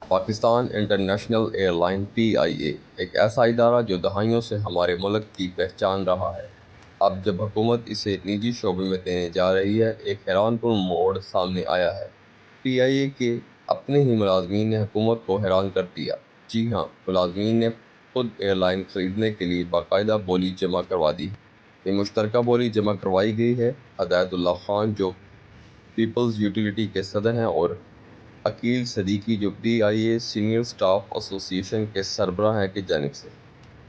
Pakistan international air line PIA ایک ایسا ادارہ جو دہائیوں سے ہمارے ملک کی پہچان رہا ہے، اب جب حکومت اسے نجی شعبے میں دینے جا رہی ہے، ایک حیران کن موڑ سامنے آیا ہے۔ PIA کے اپنے ہی ملازمین نے حکومت کو حیران کر دیا۔ جی ہاں، ملازمین نے خود ایئر لائن خریدنے کے لیے باقاعدہ بولی جمع کروا دی۔ یہ مشترکہ بولی جمع کروائی گئی ہے ہدایت اللہ خان جو پیپلز یوٹیلیٹی کے صدر ہیں اور عقیل صدیقی جو PIA سینئر سٹاف ایسوسی ایشن کے سربراہ ہیں کی جانب سے۔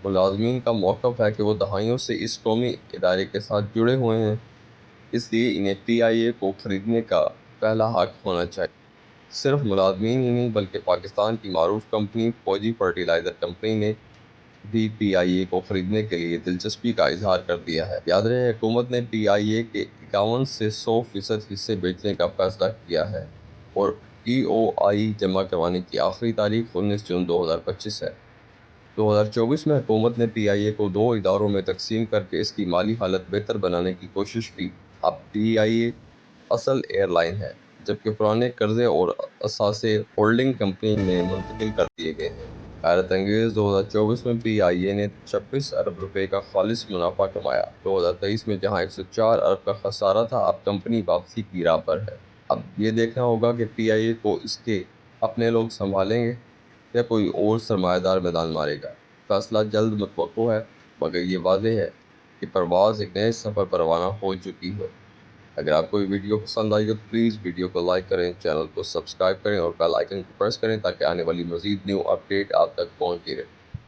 ملازمین کا موقف ہے کہ وہ دہائیوں سے اس قومی ادارے کے ساتھ جڑے ہوئے ہیں، اس لیے انہیں PIA کو خریدنے کا پہلا حق ہونا چاہیے۔ صرف ملازمین ہی نہیں بلکہ پاکستان کی معروف کمپنی فوجی فرٹیلائزر کمپنی نے بھی PIA کو خریدنے کے لیے دلچسپی کا اظہار کر دیا ہے۔ یاد رہے حکومت نے PIA کے 51 سے 100% حصے بیچنے کا فیصلہ کیا ہے اور EOI جمع کروانے کی آخری تاریخ 19 جون 2025 ہے۔ 2024 میں حکومت نے PIA کو 2 اداروں میں تقسیم کر کے اس کی مالی حالت بہتر بنانے کی کوشش کی۔ اب PIA اصل ایئر لائن ہے، جبکہ پرانے قرضے اور اثاثے ہولڈنگ کمپنی میں منتقل کر دیے گئے ہیں۔ حیرت انگیز 2024 میں PIA نے 26 ارب روپے کا خالص منافع کمایا۔ 2023 میں جہاں 104 ارب کا خسارہ تھا، اب کمپنی واپسی کی راہ پر ہے۔ اب یہ دیکھنا ہوگا کہ PIA کو اس کے اپنے لوگ سنبھالیں گے یا کوئی اور سرمایہ دار میدان مارے گا۔ فیصلہ جلد متوقع ہے، مگر یہ واضح ہے کہ پرواز ایک نئے سفر پر روانہ ہو چکی ہے۔ اگر آپ کو یہ ویڈیو پسند آئی تو پلیز ویڈیو کو لائک کریں، چینل کو سبسکرائب کریں اور بیل آئیکن کو پریس کریں تاکہ آنے والی مزید نیو اپڈیٹ آپ تک پہنچتی رہے۔